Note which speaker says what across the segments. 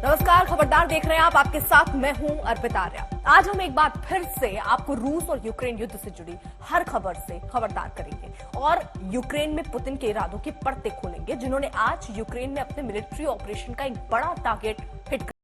Speaker 1: नमस्कार, खबरदार देख रहे हैं आप। आपके साथ मैं हूं अर्पिता आर्या। आज हम एक बार फिर से आपको रूस और यूक्रेन युद्ध से जुड़ी हर खबर से खबरदार करेंगे और यूक्रेन में पुतिन के इरादों की परतें खोलेंगे, जिन्होंने आज यूक्रेन में अपने मिलिट्री ऑपरेशन का एक बड़ा टारगेट हिट कर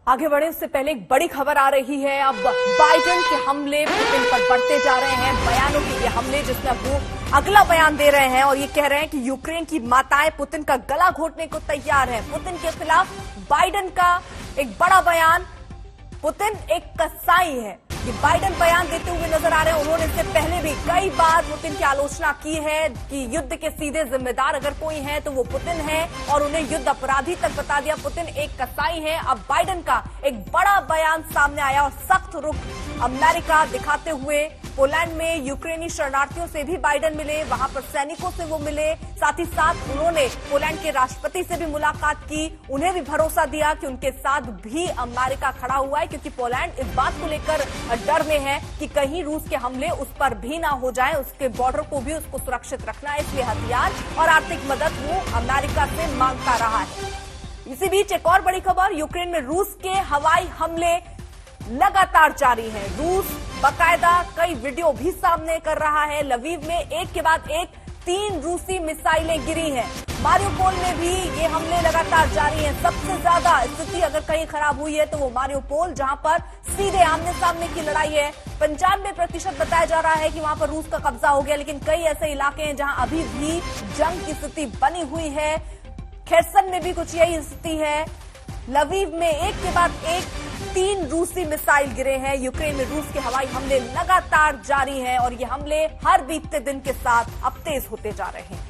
Speaker 1: आगे बढ़े उससे पहले एक बड़ी खबर आ रही है। अब बाइडेन के हमले पुतिन पर बढ़ते जा रहे हैं। बयानों के ये हमले, जिसमें अब वो अगला बयान दे रहे हैं और ये कह रहे हैं कि यूक्रेन की माताएं पुतिन का गला घोटने को तैयार हैं। पुतिन के खिलाफ बाइडेन का एक बड़ा बयान। पुतिन एक कसाई है, ये बाइडेन बयान देते हुए नजर आ रहे हैं। उन्होंने इससे पहले भी कई बार पुतिन की आलोचना की है कि युद्ध के सीधे जिम्मेदार अगर कोई है तो वो पुतिन है और उन्हें युद्ध अपराधी तक बता दिया। पुतिन एक कसाई है। अब बाइडेन का एक बड़ा बयान सामने आया और सख्त रुख अमेरिका दिखाते हुए पोलैंड में यूक्रेनी शरणार्थियों से भी बाइडेन मिले, वहां पर सैनिकों से वो मिले। साथ ही साथ उन्होंने पोलैंड के राष्ट्रपति से भी मुलाकात की। उन्हें भी भरोसा दिया कि उनके साथ भी अमेरिका खड़ा हुआ है, क्योंकि पोलैंड इस बात को लेकर डर में है कि कहीं रूस के हमले उस पर भी ना हो जाए। उसके बॉर्डर को भी उसको सुरक्षित रखना है, इसलिए हथियार और आर्थिक मदद वो अमेरिका से मांगता रहा है। इसी बीच एक और बड़ी खबर, यूक्रेन में रूस के हवाई हमले लगातार जारी हैं। रूस बाकायदा कई वीडियो भी सामने कर रहा है। लवीव में एक के बाद एक 3 रूसी मिसाइलें गिरी हैं। मारियोपोल में भी ये हमले लगातार जारी हैं। सबसे ज्यादा स्थिति अगर कहीं खराब हुई है तो वो मारियोपोल, जहां पर सीधे आमने सामने की लड़ाई है। 95% बताया जा रहा है कि वहां पर रूस का कब्जा हो गया, लेकिन कई ऐसे इलाके हैं जहां अभी भी जंग की स्थिति बनी हुई है। खेर्सन में भी कुछ यही स्थिति है। लवीव में एक के बाद एक 3 रूसी मिसाइल गिरे हैं। यूक्रेन में रूस के हवाई हमले लगातार जारी हैं और ये हमले हर बीतते दिन के साथ अब तेज होते जा रहे हैं।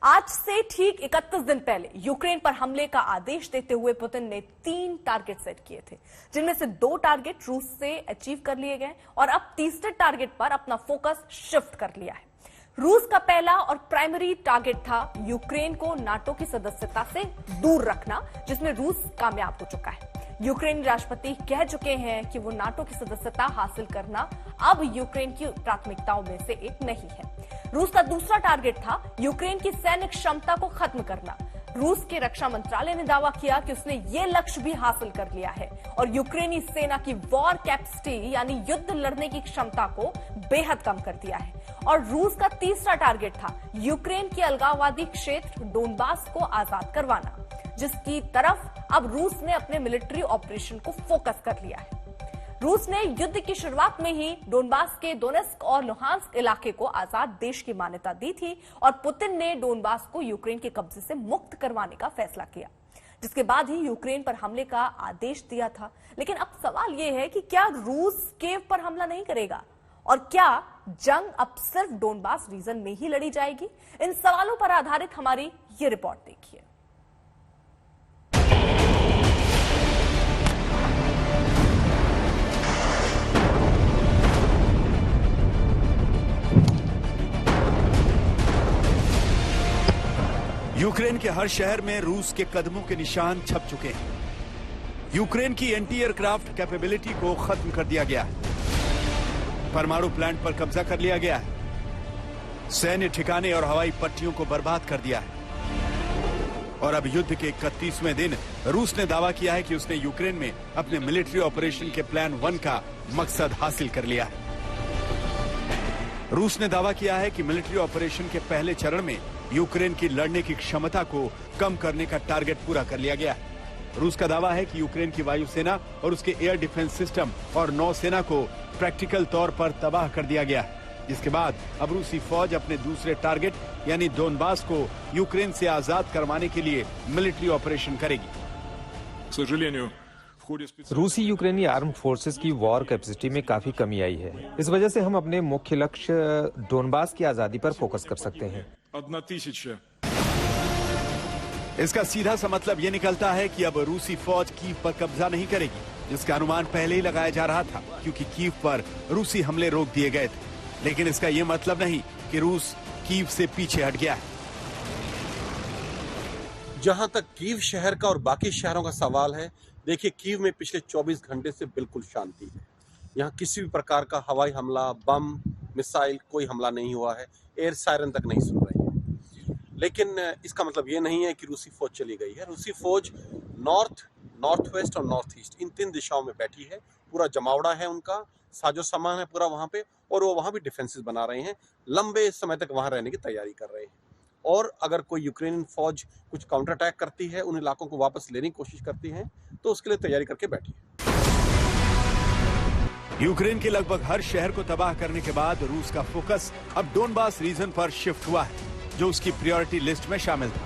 Speaker 1: आज से ठीक 31 दिन पहले यूक्रेन पर हमले का आदेश देते हुए पुतिन ने 3 टारगेट सेट किए थे, जिनमें से 2 टारगेट रूस से अचीव कर लिए गए और अब तीसरे टारगेट पर अपना फोकस शिफ्ट कर लिया है। रूस का पहला और प्राइमरी टारगेट था यूक्रेन को नाटो की सदस्यता से दूर रखना, जिसमें रूस कामयाब हो चुका है। यूक्रेनी राष्ट्रपति कह चुके हैं कि वो नाटो की सदस्यता हासिल करना अब यूक्रेन की प्राथमिकताओं में से एक नहीं है। रूस का दूसरा टारगेट था यूक्रेन की सैन्य क्षमता को खत्म करना। रूस के रक्षा मंत्रालय ने दावा किया कि उसने ये लक्ष्य भी हासिल कर लिया है और यूक्रेनी सेना की वॉर कैपेसिटी यानी युद्ध लड़ने की क्षमता को बेहद कम कर दिया है। और रूस का तीसरा टारगेट था यूक्रेन के अलगाववादी क्षेत्र डोनबास को आजाद करवाना, जिसकी तरफ अब रूस ने अपने मिलिट्री ऑपरेशन को फोकस कर लिया है। रूस ने युद्ध की शुरुआत में ही डोनबास के दोनेत्स्क और लुहांस्क इलाके को आजाद देश की मान्यता दी थी और पुतिन ने डोनबास को यूक्रेन के कब्जे से मुक्त करवाने का फैसला किया, जिसके बाद ही यूक्रेन पर हमले का आदेश दिया था। लेकिन अब सवाल यह है कि क्या रूस कीव पर हमला नहीं करेगा और क्या जंग अब सिर्फ डोनबास रीजन में ही लड़ी जाएगी? इन सवालों पर आधारित हमारी ये रिपोर्ट देखिए।
Speaker 2: यूक्रेन के हर शहर में रूस के कदमों के निशान छप चुके हैं। यूक्रेन की एंटी एयरक्राफ्ट कैपेबिलिटी को खत्म कर दिया गया है। परमाणु प्लांट पर कब्जा कर लिया गया है। सैन्य ठिकाने और हवाई पट्टियों को बर्बाद कर दिया है। और अब युद्ध के 31वें दिन रूस ने दावा किया है कि उसने यूक्रेन में अपने मिलिट्री ऑपरेशन के प्लान 1 का मकसद हासिल कर लिया है। रूस ने दावा किया है कि मिलिट्री ऑपरेशन के पहले चरण में यूक्रेन की लड़ने की क्षमता को कम करने का टारगेट पूरा कर लिया गया है। रूस का दावा है कि यूक्रेन की वायुसेना और उसके एयर डिफेंस सिस्टम और नौसेना को प्रैक्टिकल तौर पर तबाह कर दिया गया है, जिसके बाद अब रूसी फौज अपने दूसरे टारगेट यानी डोनबास को यूक्रेन से आजाद करवाने के लिए मिलिट्री ऑपरेशन करेगी।
Speaker 3: रूसी यूक्रेनी आर्म फोर्सेस की वॉर कैपेसिटी में काफी कमी आई है। इस वजह से हम अपने मुख्य लक्ष्य डोनबास की आजादी पर फोकस कर सकते हैं।
Speaker 2: इसका सीधा सा मतलब ये निकलता है कि अब रूसी फौज कीव पर कब्जा नहीं करेगी, जिसका अनुमान पहले ही लगाया जा रहा था, क्योंकि कीव पर रूसी हमले रोक दिए गए थे। लेकिन इसका ये मतलब नहीं कि रूस कीव से पीछे हट गया है।
Speaker 4: जहां तक कीव शहर का और बाकी शहरों का सवाल है, देखिए कीव में पिछले 24 घंटे से बिल्कुल शांति है। यहाँ किसी भी प्रकार का हवाई हमला, बम, मिसाइल कोई हमला नहीं हुआ है। एयर सायरन तक नहीं सुन रही है। लेकिन इसका मतलब ये नहीं है कि रूसी फौज चली गई है। रूसी फौज नॉर्थ, नॉर्थ वेस्ट और नॉर्थ ईस्ट इन 3 दिशाओं में बैठी है। पूरा जमावड़ा है उनका, साजो सामान है पूरा वहां पे, और वो वहां भी डिफेंसेस बना रहे हैं। लंबे समय तक वहां रहने की तैयारी कर रहे हैं। और अगर कोई यूक्रेनियन फौज कुछ काउंटर अटैक करती है, उन इलाकों को वापस लेने की कोशिश करती है, तो उसके लिए तैयारी करके बैठी है।
Speaker 2: यूक्रेन के लगभग हर शहर को तबाह करने के बाद रूस का फोकस अब डोनबास रीजन पर शिफ्ट हुआ है, जो उसकी प्रायोरिटी लिस्ट में शामिल था।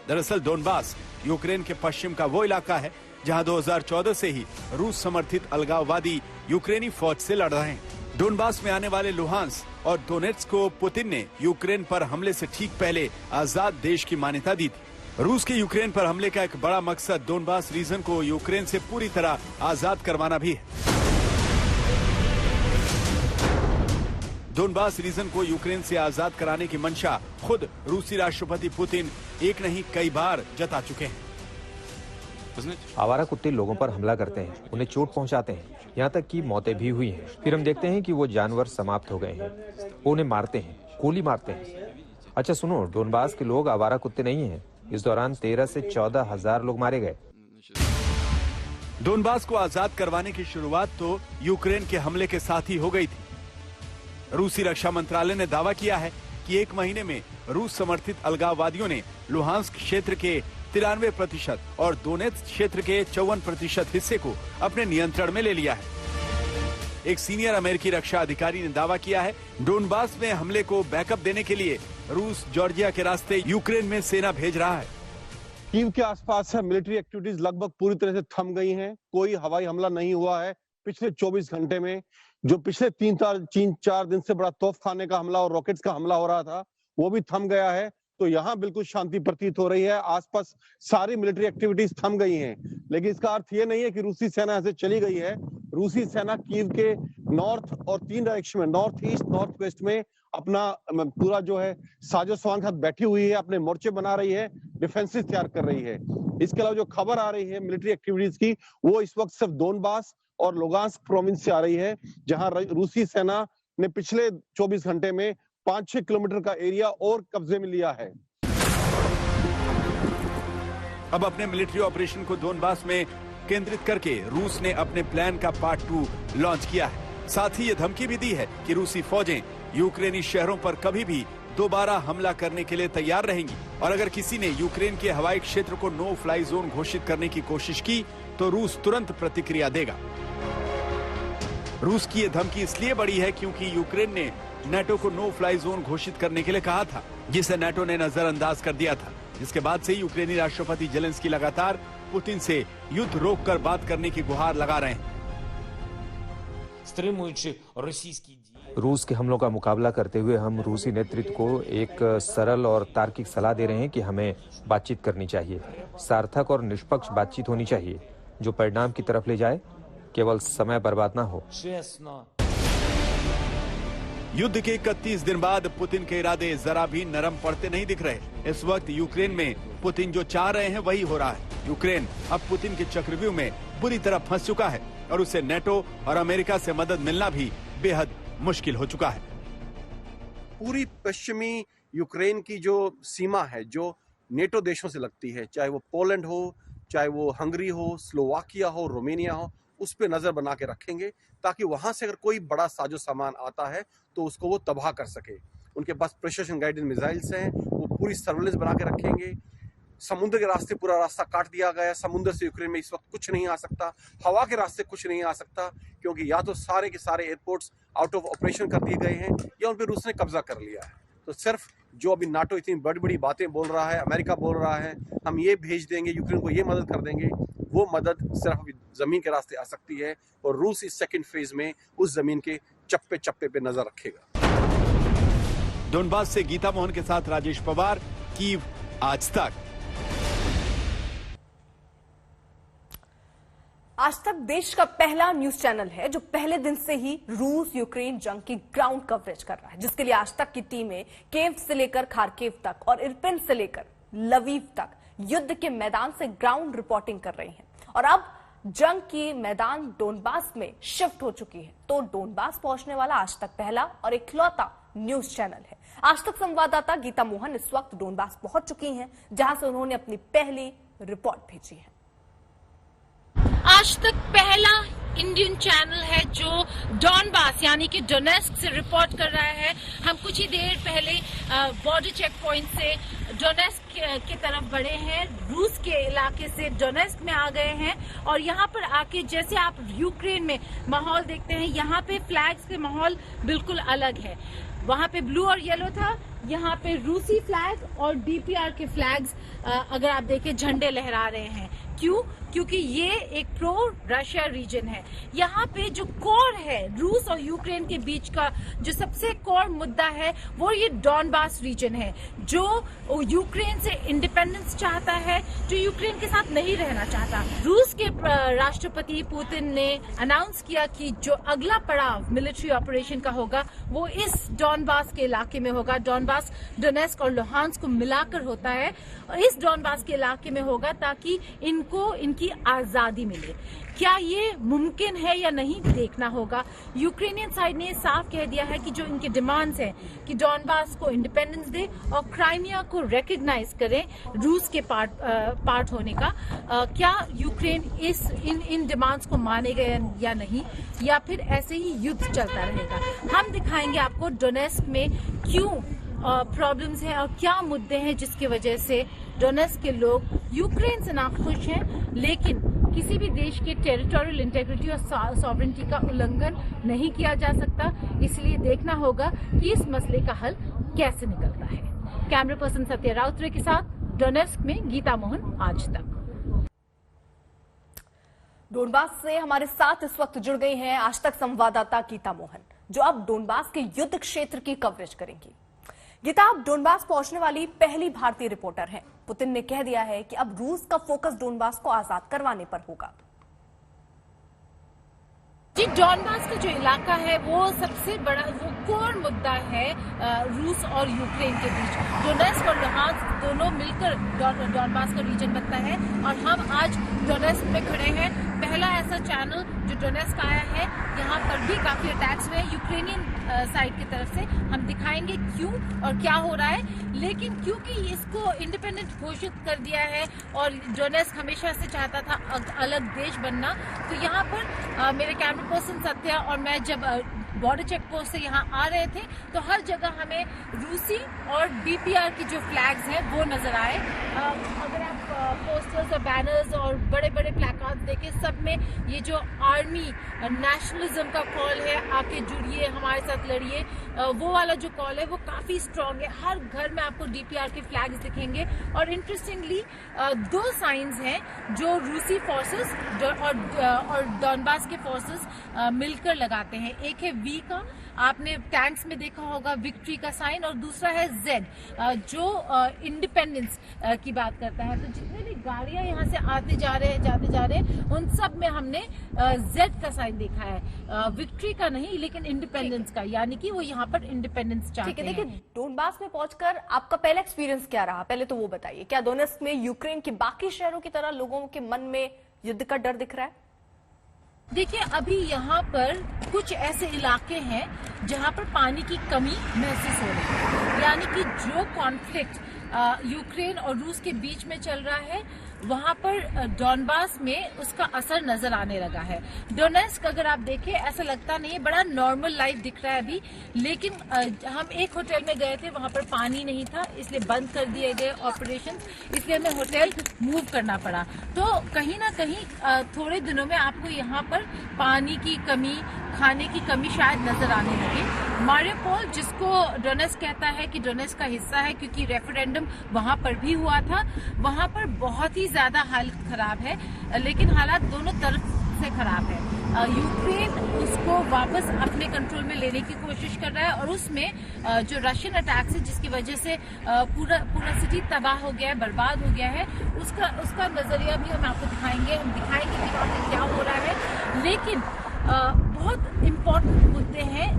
Speaker 2: दरअसल डोनबास यूक्रेन के पश्चिम का वो इलाका है जहां 2014 से ही रूस समर्थित अलगाववादी यूक्रेनी फौज से लड़ रहे हैं। डोनबास में आने वाले लुहांस्क और डोनेट्स्क को पुतिन ने यूक्रेन पर हमले से ठीक पहले आजाद देश की मान्यता दी थी। रूस के यूक्रेन पर हमले का एक बड़ा मकसद डोनबास रीजन को यूक्रेन से पूरी तरह आजाद करवाना भी है। डोनबास रीजन को यूक्रेन से आजाद कराने की मंशा खुद रूसी राष्ट्रपति पुतिन एक नहीं कई बार जता चुके हैं।
Speaker 3: आवारा कुत्ते लोगों पर हमला करते हैं, उन्हें चोट पहुंचाते हैं, यहाँ तक कि मौतें भी हुई हैं। फिर हम देखते हैं कि वो जानवर समाप्त हो गए हैं, वो उन्हें मारते हैं, गोली मारते हैं। अच्छा सुनो, डोनबास के लोग आवारा कुत्ते नहीं हैं। इस दौरान 13 से 14 हजार लोग मारे गए।
Speaker 2: डोनबास को आजाद करवाने की शुरुआत तो यूक्रेन के हमले के साथ ही हो गई थी। रूसी रक्षा मंत्रालय ने दावा किया है कि 1 महीने में रूस समर्थित अलगाववादियों ने लुहांस्क क्षेत्र के 93% और डोनेत्स्क क्षेत्र के 54% हिस्से को अपने नियंत्रण में ले लिया है। एक सीनियर अमेरिकी रक्षा अधिकारी ने दावा किया है, डोनबास में हमले को बैकअप देने के लिए रूस जॉर्जिया के रास्ते यूक्रेन में सेना भेज रहा है।
Speaker 4: कीव के आसपास मिलिट्री एक्टिविटीज लगभग पूरी तरह से थम गई हैं। कोई हवाई हमला नहीं हुआ है पिछले 24 घंटे में। जो पिछले 3-4 दिन से बड़ा तोपखाने का हमला और रॉकेट्स का हमला हो रहा था, वो भी थम गया है। तो यहाँ बिल्कुल शांति प्रतीत हो रही है। आसपास सारी मिलिट्री एक्टिविटीज थम गई हैं। लेकिन इसका अर्थ ये नहीं है कि रूसी सेना यहाँ से चली गई है। रूसी सेना कीव के नॉर्थ और 3 डायरेक्शन में, नॉर्थ ईस्ट, नॉर्थ वेस्ट में अपना पूरा जो है साजो सामान के साथ बैठी हुई है, अपने मोर्चे बना रही है, डिफेंसेस तैयार कर रही है। इसके अलावा जो खबर आ रही है मिलिट्री एक्टिविटीज की, वो इस वक्त सिर्फ डोनबास और लुगांस्क प्रोविंस से आ रही है, जहां रूसी सेना ने पिछले 24 घंटे में 5-6 किलोमीटर का एरिया और कब्जे में लिया है।
Speaker 2: अब अपने मिलिट्री ऑपरेशन को डोनबास में केंद्रित करके रूस ने अपने प्लान का पार्ट 2 लॉन्च किया है। साथ ही ये धमकी भी दी है कि रूसी फौजें यूक्रेनी शहरों पर कभी भी दोबारा हमला करने के लिए तैयार रहेंगी, और अगर किसी ने यूक्रेन के हवाई क्षेत्र को नो फ्लाई जोन घोषित करने की कोशिश की तो रूस तुरंत प्रतिक्रिया देगा। रूस की ये धमकी इसलिए बड़ी है क्योंकि यूक्रेन ने नाटो को नो फ्लाई जोन घोषित करने के लिए कहा था, जिसे नाटो ने नजरअंदाज कर दिया था। जिसके बाद से यूक्रेनी राष्ट्रपति जेलेंस्की लगातार पुतिन से युद्ध रोककर बात करने की गुहार लगा रहे हैं।
Speaker 3: रूस के हमलों का मुकाबला करते हुए हम रूसी नेतृत्व को एक सरल और तार्किक सलाह दे रहे हैं कि हमें बातचीत करनी चाहिए। सार्थक और निष्पक्ष बातचीत होनी चाहिए जो परिणाम की तरफ ले जाए, केवल समय बर्बाद ना हो।
Speaker 2: युद्ध के 31 दिन बाद पुतिन के इरादे जरा भी नरम पड़ते नहीं दिख रहे। इस वक्त यूक्रेन में पुतिन जो चाह रहे हैं वही हो रहा है। यूक्रेन अब पुतिन के चक्रव्यूह में बुरी तरह फंस चुका है और उसे नेटो और अमेरिका से मदद मिलना भी बेहद मुश्किल हो चुका है।
Speaker 4: पूरी पश्चिमी यूक्रेन की जो सीमा है, जो नेटो देशों से लगती है, चाहे वो पोलैंड हो, चाहे वो हंगरी हो, स्लोवाकिया हो, रोमानिया हो, उस पे नजर बना के रखेंगे ताकि वहां से अगर कोई बड़ा साजो सामान आता है तो उसको वो तबाह कर सके। उनके पास प्रिसिशन गाइडेड मिसाइल्स हैं, वो पूरी सर्विलेंस बना के रखेंगे। समुद्र के रास्ते पूरा रास्ता काट दिया गया है, समुद्र से यूक्रेन में इस वक्त कुछ नहीं आ सकता, हवा के रास्ते कुछ नहीं आ सकता, क्योंकि या तो सारे के सारे एयरपोर्ट्स आउट ऑफ ऑपरेशन कर दिए गए हैं या उन पर रूस ने कब्जा कर लिया है। तो सिर्फ जो अभी नाटो इतनी बड़ी बड़ी बातें बोल रहा है, अमेरिका बोल रहा है हम ये भेज देंगे यूक्रेन को, ये मदद कर देंगे, वो मदद सिर्फ अभी जमीन के रास्ते आ सकती है और रूस इस सेकंड फेज में उस जमीन के चप्पे चप्पे पे नजर रखेगा।
Speaker 2: डोनबास से गीता मोहन के साथ राजेश पवार, कीव आज तक।
Speaker 1: आज तक देश का पहला न्यूज चैनल है जो पहले दिन से ही रूस यूक्रेन जंग की ग्राउंड कवरेज कर रहा है, जिसके लिए आज तक की टीमें कीव से लेकर खार्किव तक और इरपिन से लेकर लवीव तक युद्ध के मैदान से ग्राउंड रिपोर्टिंग कर रही हैं। और अब जंग की मैदान डोनबास में शिफ्ट हो चुकी है, तो डोनबास पहुंचने वाला आज तक पहला और इकलौता न्यूज चैनल है। आज तक संवाददाता गीता मोहन इस वक्त डोनबास पहुंच चुकी हैं, जहां से उन्होंने अपनी पहली रिपोर्ट भेजी है।
Speaker 5: आज तक पहला इंडियन चैनल है जो डॉनबास यानी कि डोनेस्क से रिपोर्ट कर रहा है। हम कुछ ही देर पहले बॉर्डर चेक पॉइंट से डोनेस्क की तरफ बढ़े हैं, रूस के इलाके से डोनेस्क में आ गए हैं और यहाँ पर आके जैसे आप यूक्रेन में माहौल देखते हैं, यहाँ पे फ्लैग्स के माहौल बिल्कुल अलग है। वहाँ पे ब्लू और येलो था, यहाँ पे रूसी फ्लैग और डीपीआर के फ्लैग्स अगर आप देखें झंडे लहरा रहे हैं। क्यों? क्योंकि ये एक प्रो रशिया रीजन है। यहाँ पे जो कोर है रूस और यूक्रेन के बीच का जो सबसे कोर मुद्दा है वो ये डॉनबास रीजन है, जो यूक्रेन से इंडिपेंडेंस चाहता है, जो यूक्रेन के साथ नहीं रहना चाहता। रूस के राष्ट्रपति पुतिन ने अनाउंस किया कि जो अगला पड़ाव मिलिट्री ऑपरेशन का होगा वो इस डॉनबास के इलाके में होगा। डॉनबास डोनेस्क और लुहांस्क को मिलाकर होता है और इस डॉनबास के इलाके में होगा ताकि इनको इनकी आजादी मिले। क्या ये मुमकिन है या नहीं देखना होगा। यूक्रेनियन साइड ने साफ कह दिया है कि जो इनके डिमांड्स हैं कि डॉनबास को इंडिपेंडेंस दे और क्राइमिया को रिकॉग्नाइज करें रूस के पार्ट होने का, क्या यूक्रेन इन डिमांड्स को मानेगा या नहीं, या फिर ऐसे ही युद्ध चलता रहेगा। हम दिखाएंगे आपको डोनेस्क में क्यों प्रॉब्लम्स हैं और क्या मुद्दे हैं जिसकी वजह से डोनेस्क के लोग यूक्रेन से नाखुश हैं, लेकिन किसी भी देश के टेरिटोरियल इंटेग्रिटी और सॉवरेनिटी का उल्लंघन नहीं किया जा सकता। इसलिए देखना होगा कि इस मसले का हल कैसे निकलता है। कैमरा पर्सन सत्या राउतरे के साथ डोनेस्क में गीता मोहन आज तक।
Speaker 1: डोनबास से हमारे साथ इस वक्त जुड़ गई हैं आज तक संवाददाता गीता मोहन, जो अब डोनबास के युद्ध क्षेत्र की कवरेज करेंगी। गीता, आप डोनबास पहुंचने वाली पहली भारतीय रिपोर्टर हैं। पुतिन ने कह दिया है कि अब रूस का फोकस डोनबास को आजाद करवाने पर होगा।
Speaker 5: जी, डॉनबास का जो इलाका है वो सबसे बड़ा वो कोर मुद्दा है रूस और यूक्रेन के बीच। डोनेस्क और लुहांस्क दोनों मिलकर डॉनबास का रीजन बनता है और हम आज डोनेस्क में खड़े हैं। पहला ऐसा चैनल जो डोनेस्क आया है, यहाँ पर भी काफी अटैक्स हुए यूक्रेनियन साइड की तरफ से। हम दिखाएंगे क्यों और क्या हो रहा है, लेकिन क्योंकि इसको इंडिपेंडेंट घोषित कर दिया है और डोनेस्क हमेशा से चाहता था अलग देश बनना, तो यहाँ पर मेरे कैमरा पर्सन सत्या और मैं जब बॉर्डर चेक पोस्ट से यहाँ आ रहे थे तो हर जगह हमें रूसी और डीपीआर की जो फ्लैग्स हैं वो नजर आए। अगर आप पोस्टर्स और बैनर्स और बड़े बड़े प्लैकार्ड्स देखें, सब में ये जो आर्मी नेशनलिज्म का कॉल है, आके जुड़िए हमारे साथ लड़िए, वो वाला जो कॉल है वो काफी स्ट्रांग है। हर घर में आपको डीपीआर के फ्लैग्स दिखेंगे और इंटरेस्टिंगली दो साइंस हैं जो रूसी फोर्सेस और डॉनबास के फोर्सेस मिलकर लगाते हैं। एक है वी का आपने टैंक्स में देखा होगा विक्ट्री का साइन, और दूसरा है जेड जो इंडिपेंडेंस की बात करता है। तो जितने भी गाड़ियां यहाँ से आते जा रहे हैं जाते जा रहे हैं, उन सब में हमने जेड का साइन देखा है, विक्ट्री का नहीं लेकिन इंडिपेंडेंस का, यानी कि वो यहाँ पर इंडिपेंडेंस चाहते हैं।
Speaker 1: देखिए, डोनबास में पहुंचकर आपका पहला एक्सपीरियंस क्या रहा, पहले तो वो बताइए। क्या डोनेट्स्क में यूक्रेन के बाकी शहरों की तरह लोगों के मन में युद्ध का डर दिख रहा है?
Speaker 5: देखिए, अभी यहाँ पर कुछ ऐसे इलाके हैं जहाँ पर पानी की कमी महसूस हो रही है, यानी कि जो कॉन्फ्लिक्ट यूक्रेन और रूस के बीच में चल रहा है, वहां पर डोनबास में उसका असर नजर आने लगा है। डोनेट्स्क अगर आप देखें, ऐसा लगता नहीं है, बड़ा नॉर्मल लाइफ दिख रहा है अभी, लेकिन हम एक होटल में गए थे, वहां पर पानी नहीं था, इसलिए बंद कर दिए गए ऑपरेशन, इसलिए हमें होटल मूव करना पड़ा। तो कहीं ना कहीं थोड़े दिनों में आपको यहाँ पर पानी की कमी, खाने की कमी शायद नजर आने लगे। मारियोपोल, जिसको डोनेट्स्क कहता है कि डोनेट्स्क का हिस्सा है, क्योंकि रेफरेंडम वहां पर भी हुआ था, वहां पर बहुत ही ज्यादा हालत खराब है, लेकिन हालात दोनों तरफ से खराब है। यूक्रेन उसको वापस अपने कंट्रोल में लेने की कोशिश कर रहा है, और उसमें जो रशियन अटैक्स है, जिसकी वजह से पूरा सिटी तबाह हो गया है, बर्बाद हो गया है, उसका नजरिया भी हम आपको दिखाएंगे कि वहाँ पे क्या हो रहा है। लेकिन बहुत इम्पोर्टेंट मुद्दे हैं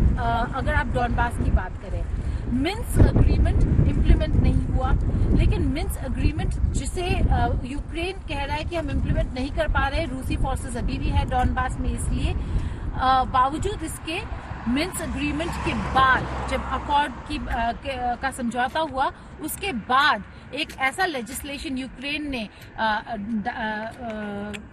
Speaker 5: अगर आप डोनबास की बात करें। मिन्स्क अग्रीमेंट इम्प्लीमेंट नहीं हुआ, लेकिन मिन्स्क अग्रीमेंट जिसे यूक्रेन कह रहा है कि हम इम्प्लीमेंट नहीं कर पा रहे, रूसी फोर्सेस अभी भी है डोनबास में, इसलिए बावजूद इसके मिन्स्क अग्रीमेंट के बाद, जब अकॉर्ड का समझौता हुआ, उसके बाद एक ऐसा लेजिस्लेशन यूक्रेन ने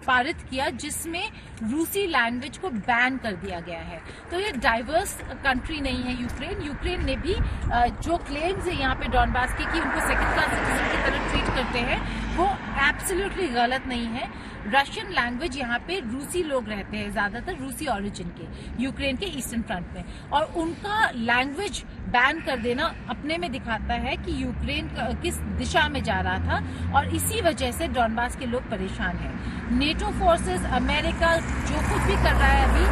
Speaker 5: पारित किया जिसमें रूसी लैंग्वेज को बैन कर दिया गया है। तो ये डाइवर्स कंट्री नहीं है यूक्रेन ने भी जो क्लेम्स है यहाँ पे डोनबास के कि उनको सेकंड क्लास सिटीजन की तरह ट्रीट करते हैं, वो एब्सोल्युटली गलत नहीं है। रशियन लैंग्वेज यहाँ पे रूसी लोग रहते हैं, ज्यादातर रूसी ओरिजिन के, यूक्रेन के ईस्टर्न फ्रंट में, और उनका लैंग्वेज बैन कर देना अपने में दिखाता है कि यूक्रेन किस दिशा में जा रहा था, और इसी वजह से डोनबास के लोग परेशान हैं। नेटो फोर्सेस, अमेरिका जो कुछ भी कर रहा है अभी,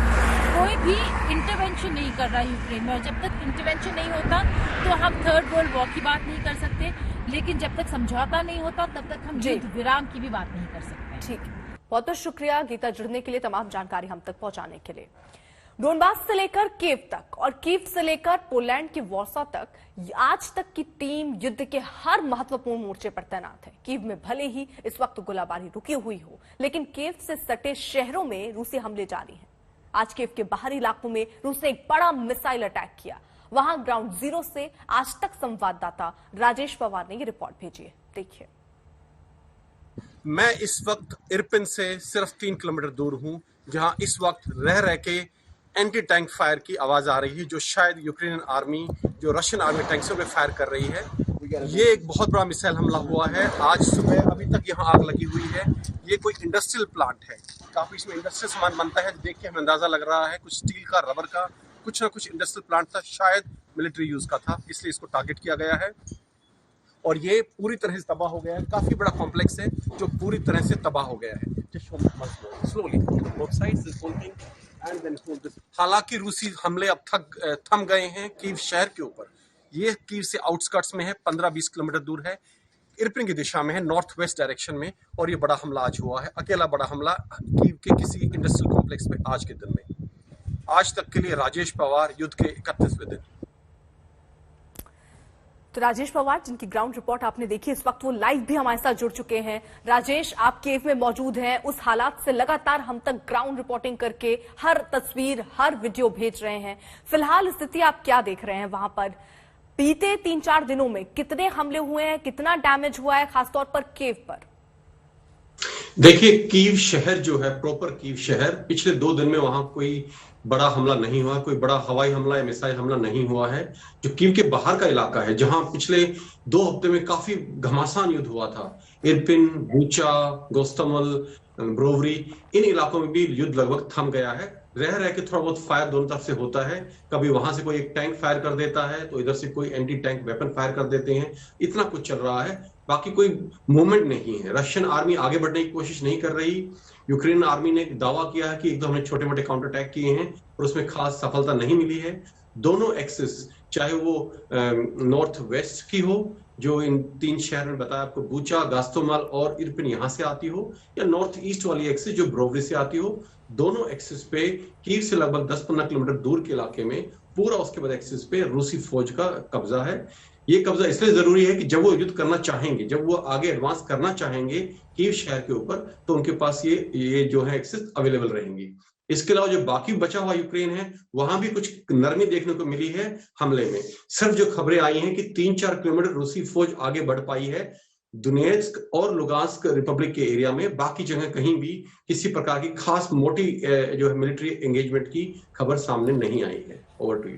Speaker 5: कोई भी इंटरवेंशन नहीं कर रहा है यूक्रेन में, और जब तक इंटरवेंशन नहीं होता तो हम थर्ड वर्ल्ड वॉर की बात नहीं कर सकते, लेकिन जब तक समझौता नहीं होता तब तक हम युद्ध विराम की भी बात नहीं कर सकते।
Speaker 1: ठीक, बहुत बहुत शुक्रिया गीता, जुड़ने के लिए, तमाम जानकारी हम तक पहुंचाने के लिए। डोनबास से लेकर कीव तक और कीव से लेकर पोलैंड के वॉर्सा तक, आज तक की टीम युद्ध के हर महत्वपूर्ण मोर्चे पर तैनात है। कीव में भले ही इस वक्त गोलाबारी रुकी हुई हो, लेकिन कीव से सटे शहरों में रूसी हमले जारी हैं। आज कीव के बाहरी इलाकों में रूस ने एक बड़ा मिसाइल अटैक किया। वहां ग्राउंड जीरो से आज तक संवाददाता राजेश पवार ने ये रिपोर्ट भेजी है, देखिए।
Speaker 6: मैं इस वक्त इरपिन से सिर्फ 3 किलोमीटर दूर हूं, जहां इस वक्त रह के एंटी टैंक फायर की आवाज आ रही है, जो शायद यूक्रेनियन आर्मी, जो रशियन आर्मी टैंक्सों पे फायर कर रही है। ये एक बहुत बड़ा मिसाइल हमला हुआ है आज सुबह, अभी तक यहाँ आग लगी हुई है। ये कोई इंडस्ट्रियल प्लांट है, काफी इसमें इंडस्ट्रियल सामान बनता है, देख के हमें अंदाजा लग रहा है कुछ स्टील का, रबर का, कुछ ना कुछ इंडस्ट्रियल प्लांट था, शायद मिलिट्री यूज का था, इसलिए इसको टारगेट किया गया है। और ये पूरी तरह से तबाह हो गया है। काफी बड़ा कॉम्प्लेक्स है जो पूरी तरह से तबाह हो गया है। Slowly both sides is holding and then hold this. हालांकि रूसी हमले अब थम गए हैं कीव शहर के ऊपर। ये कीव से आउटस्कर्ट्स में है, 15-20 किलोमीटर दूर है, इरपिन की दिशा में है, नॉर्थ वेस्ट डायरेक्शन में। और ये बड़ा हमला आज हुआ है, अकेला बड़ा हमला कीव के किसी इंडस्ट्रियल कॉम्प्लेक्स पे आज के दिन में। आज तक के लिए राजेश पवार, युद्ध के 31वें दिन।
Speaker 1: तो राजेश पवार, जिनकी ग्राउंड रिपोर्ट आपने देखी, इस वक्त वो लाइव भी हमारे साथ जुड़ चुके हैं। राजेश, आप कीव में मौजूद हैं, उस हालात से लगातार हम तक ग्राउंड रिपोर्टिंग करके हर तस्वीर, हर वीडियो भेज रहे हैं। फिलहाल स्थिति आप क्या देख रहे हैं वहां पर? बीते 3-4 दिनों में कितने हमले हुए हैं, कितना डैमेज हुआ है, खासतौर पर कीव पर?
Speaker 7: देखिए, कीव शहर जो है, प्रॉपर कीव शहर, पिछले 2 दिन में वहां कोई बड़ा हमला नहीं हुआ, कोई बड़ा हवाई हमला या मिसाइल हमला नहीं हुआ है। जो कीव के बाहर का इलाका है, जहां पिछले 2 हफ्ते में काफी घमासान युद्ध हुआ था, इरपिन, बुचा, गोस्टमल, ब्रोवरी, इन इलाकों में भी युद्ध लगभग थम गया है। रह के थोड़ा बहुत फायर दोनों तरफ से होता है, कभी वहां से कोई एक टैंक फायर कर देता है तो इधर से कोई एंटी टैंक वेपन फायर कर देते हैं, इतना कुछ चल रहा है। बाकी कोई मूवमेंट नहीं है। रशियन आर्मी आगे बढ़ने की कोशिश नहीं कर रही। यूक्रेन आर्मी ने दावा किया है कि एक दो हमने छोटे मोटे काउंटर अटैक किए हैं और उसमें खास सफलता नहीं मिली है। दोनों एक्सिस, चाहे वो नॉर्थ वेस्ट की हो जो इन 3 शहर में बताया आपको, बूचा, गास्तोमाल और इरपिन यहां से आती हो, या नॉर्थ ईस्ट वाली एक्सिस जो ब्रोवरी से आती हो, दोनों एक्सिस पे कीव से लगभग 10-15 किलोमीटर दूर के इलाके में पूरा उसके बाद एक्सिस पे रूसी फौज का कब्जा है। ये कब्जा इसलिए जरूरी है कि जब वो युद्ध करना चाहेंगे, जब वो आगे एडवांस करना चाहेंगे कीव शहर के ऊपर, तो उनके पास ये जो है एक्सेस अवेलेबल रहेंगी। इसके अलावा जो बाकी बचा हुआ यूक्रेन है, वहां भी कुछ नरमी देखने को मिली है हमले में। सिर्फ जो खबरें आई हैं कि 3-4 किलोमीटर रूसी फौज आगे बढ़ पाई है दुनेत्स्क और लुगांस्क रिपब्लिक के एरिया में, बाकी जगह कहीं भी किसी प्रकार की खास मोटी जो है मिलिट्री एंगेजमेंट की खबर सामने नहीं आई है। Over to you.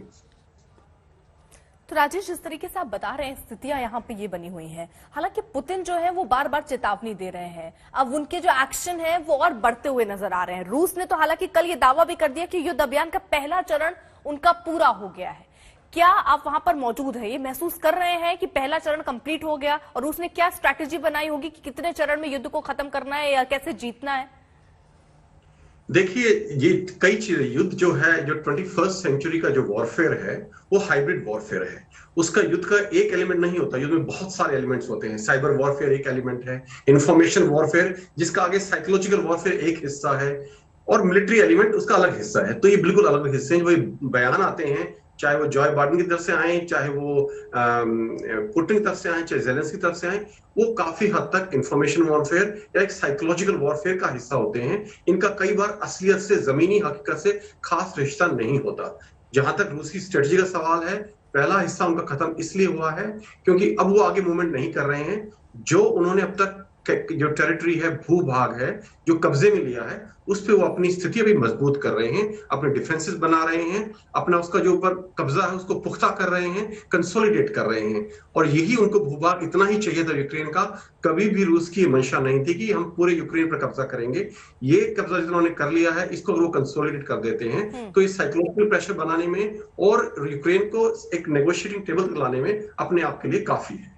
Speaker 1: तो राजेश, जिस तरीके से आप बता रहे हैं स्थितियां यहाँ पे ये बनी हुई हैं, हालांकि पुतिन जो है वो बार बार चेतावनी दे रहे हैं, अब उनके जो एक्शन है वो और बढ़ते हुए नजर आ रहे हैं। रूस ने तो हालांकि कल ये दावा भी कर दिया कि युद्ध अभियान का पहला चरण उनका पूरा हो गया है। क्या आप वहां पर मौजूद है, ये महसूस कर रहे हैं कि पहला चरण कंप्लीट हो गया, और रूस ने क्या स्ट्रैटेजी बनाई होगी कि कितने चरण में युद्ध को खत्म करना है या कैसे जीतना है?
Speaker 7: देखिए, ये कई चीजें, युद्ध जो है, जो 21st सेंचुरी का जो वॉरफेयर है वो हाइब्रिड वॉरफेयर है। उसका युद्ध का एक एलिमेंट नहीं होता, युद्ध में बहुत सारे एलिमेंट्स होते हैं। साइबर वॉरफेयर एक एलिमेंट है, इंफॉर्मेशन वॉरफेयर जिसका आगे साइकोलॉजिकल वॉरफेयर एक हिस्सा है, और मिलिट्री एलिमेंट उसका अलग हिस्सा है। तो ये बिल्कुल अलग हिस्से हैं। वही बयान आते हैं, चाहे वो जॉय बाइडेन की तरफ से आए, चाहे वो पुतिन की तरफ से आए, चाहे जेलेंस्की की तरफ से आए, वो काफी हद तक इंफॉर्मेशन वॉरफेयर या एक साइकोलॉजिकल वॉरफेयर का हिस्सा होते हैं। इनका कई बार असलियत से, जमीनी हकीकत से खास रिश्ता नहीं होता। जहां तक रूसी स्ट्रेटजी का सवाल है, पहला हिस्सा उनका खत्म इसलिए हुआ है क्योंकि अब वो आगे मूवमेंट नहीं कर रहे हैं। जो उन्होंने अब तक जो टेरिटरी है, भूभाग है, जो कब्जे में लिया है, उस पे वो अपनी स्थिति अभी मजबूत कर रहे हैं, अपने डिफेंसेस बना रहे हैं, अपना उसका जो ऊपर कब्जा है उसको पुख्ता कर रहे हैं, कंसोलिडेट कर रहे हैं। और यही उनको भूभाग इतना ही चाहिए था यूक्रेन का। कभी भी रूस की मंशा नहीं थी कि हम पूरे यूक्रेन पर कब्जा करेंगे। ये कब्जा जितना उन्होंने कर लिया है, इसको वो कंसोलिडेट कर देते हैं तो इस साइकोलॉजिकल प्रेशर बनाने में और यूक्रेन को एक नेगोशिएटिंग टेबल तक लाने में अपने आप के लिए काफी है।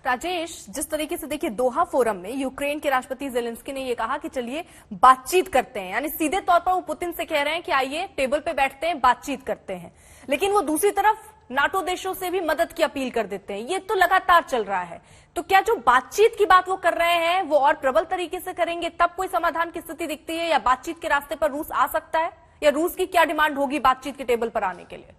Speaker 1: राजेश, जिस तरीके से देखिए दोहा फोरम में यूक्रेन के राष्ट्रपति जेलेंस्की ने यह कहा कि चलिए बातचीत करते हैं, यानी सीधे तौर पर वो पुतिन से कह रहे हैं कि आइए टेबल पे बैठते हैं, बातचीत करते हैं, लेकिन वो दूसरी तरफ नाटो देशों से भी मदद की अपील कर देते हैं। ये तो लगातार चल रहा है। तो क्या जो बातचीत की बात वो कर रहे हैं वो और प्रबल तरीके से करेंगे तब कोई समाधान की स्थिति दिखती है, या बातचीत के रास्ते पर रूस आ सकता है, या रूस की क्या डिमांड होगी बातचीत के टेबल पर आने के लिए?